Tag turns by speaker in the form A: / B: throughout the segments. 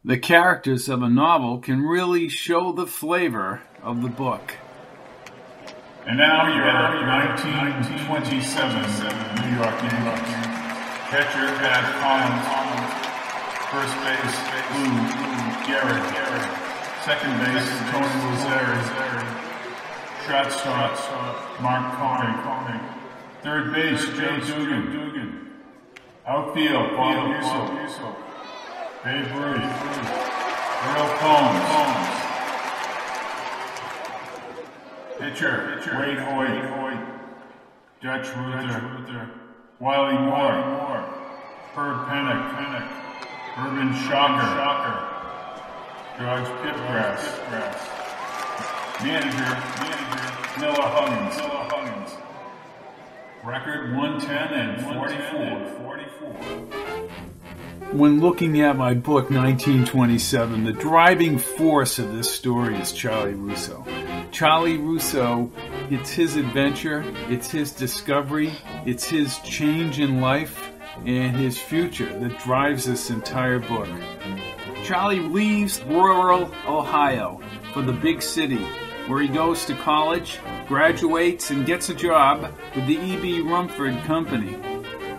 A: The characters of a novel can really show the flavor of the book.
B: And now your 1927 New York Yankees. Catcher Pat Collins. First base, Lou Gehrig. Second base, Tony Lazzari. Shortstop, Mark Conning. Third base, Joe Dugan. Outfield, Bob Russo. Babe Ruth. Earl Combs. Pitcher, Wade Hoyt. Dutch Ruther. Wiley Moore. Herb Pennock. Urban Shocker. George Pipgrass. Manager, Miller Huggins. Record 110 and 44.
A: When looking at my book, 1927, the driving force of this story is Charlie Russo. Charlie Russo, it's his adventure, it's his discovery, it's his change in life and his future that drives this entire book. Charlie leaves rural Ohio for the big city, where he goes to college, graduates, and gets a job with the E.B. Rumford Company.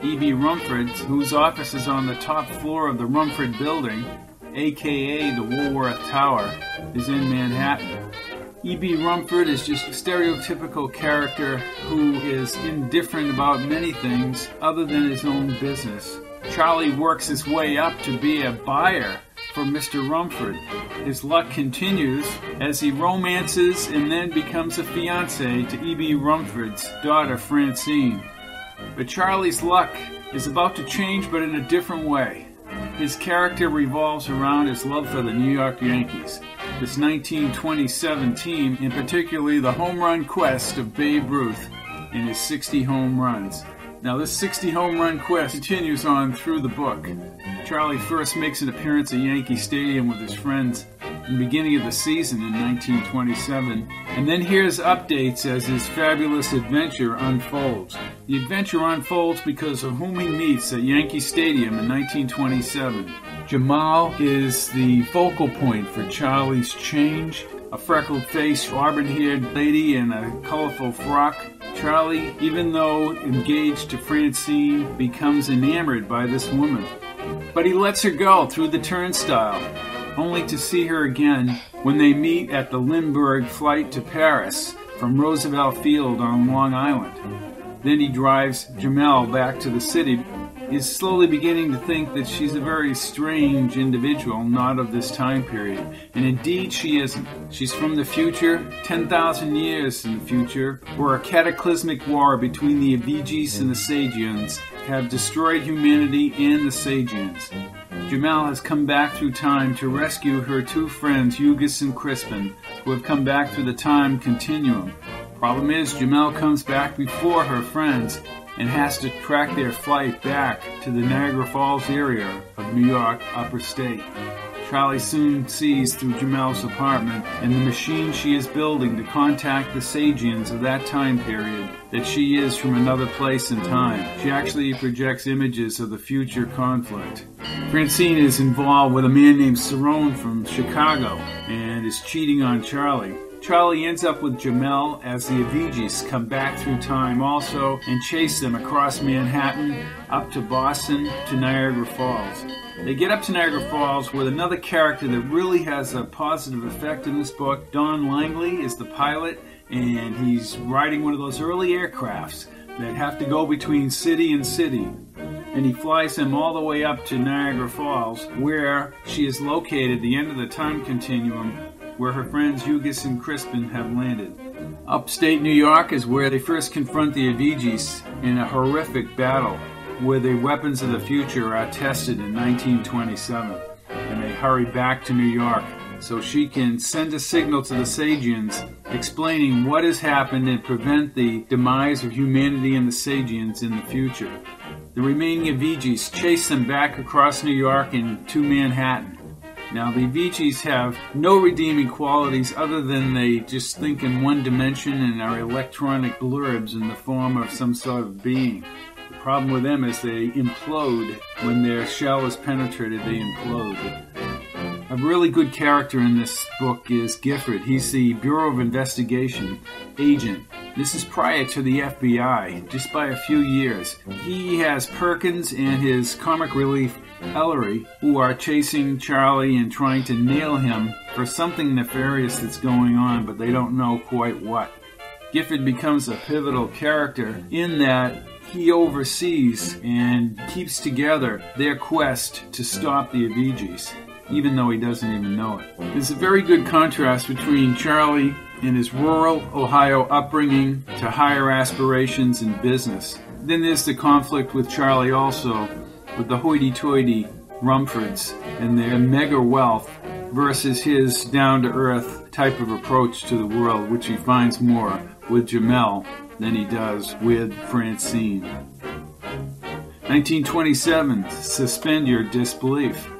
A: E.B. Rumford, whose office is on the top floor of the Rumford Building, a.k.a. the Woolworth Tower, is in Manhattan. E.B. Rumford is just a stereotypical character who is indifferent about many things other than his own business. Charlie works his way up to be a buyer for Mr. Rumford. His luck continues as he romances and then becomes a fiancé to E.B. Rumford's daughter Francine. But Charlie's luck is about to change, but in a different way. His character revolves around his love for the New York Yankees, this 1927 team, and particularly the home run quest of Babe Ruth in his 60 home runs. Now, this 60 home run quest continues on through the book. Charlie first makes an appearance at Yankee Stadium with his friends in the beginning of the season in 1927, and then hears updates as his fabulous adventure unfolds. The adventure unfolds because of whom he meets at Yankee Stadium in 1927. Jamal is the focal point for Charlie's change, a freckled-faced, auburn-haired lady in a colorful frock. Charlie, even though engaged to Francine, becomes enamored by this woman. But he lets her go through the turnstile, only to see her again when they meet at the Lindbergh flight to Paris from Roosevelt Field on Long Island. Then he drives Jamal back to the city. He's slowly beginning to think that she's a very strange individual, not of this time period. And indeed she isn't. She's from the future, 10,000 years in the future, where a cataclysmic war between the Avengis and the Sagians have destroyed humanity and the Sagians. Jamal has come back through time to rescue her two friends, Hugus and Crispin, who have come back through the time continuum. Problem is, Jamal comes back before her friends and has to track their flight back to the Niagara Falls area of New York upper state. Charlie soon sees through Jamal's apartment and the machine she is building to contact the Sagians of that time period that she is from another place and time. She actually projects images of the future conflict. Francine is involved with a man named Cerrone from Chicago and is cheating on Charlie. Charlie ends up with Jamal as the Avengis come back through time also and chase them across Manhattan, up to Boston, to Niagara Falls. They get up to Niagara Falls with another character that really has a positive effect in this book. Don Langley is the pilot, and he's riding one of those early aircrafts that have to go between city and city. And he flies them all the way up to Niagara Falls, where she is located, the end of the time continuum, where her friends Hugus and Crispin have landed. Upstate New York is where they first confront the Avengis in a horrific battle, where the weapons of the future are tested in 1927, and they hurry back to New York so she can send a signal to the Sagians explaining what has happened and prevent the demise of humanity and the Sagians in the future. The remaining Avengis chase them back across New York and to Manhattan. Now, the Avengis have no redeeming qualities other than they just think in one dimension and are electronic blurbs in the form of some sort of being. The problem with them is they implode. When their shell is penetrated, they implode. A really good character in this book is Gifford. He's the Bureau of Investigation agent. This is prior to the FBI, just by a few years. He has Perkins and his comic relief Ellery, who are chasing Charlie and trying to nail him for something nefarious that's going on, but they don't know quite what. Gifford becomes a pivotal character in that he oversees and keeps together their quest to stop the Avengers, even though he doesn't even know it. There's a very good contrast between Charlie and his rural Ohio upbringing to higher aspirations in business. Then there's the conflict with Charlie also, with the hoity-toity Rumfords and their mega wealth versus his down-to-earth type of approach to the world, which he finds more with Jamal than he does with Francine. 1927, suspend your disbelief.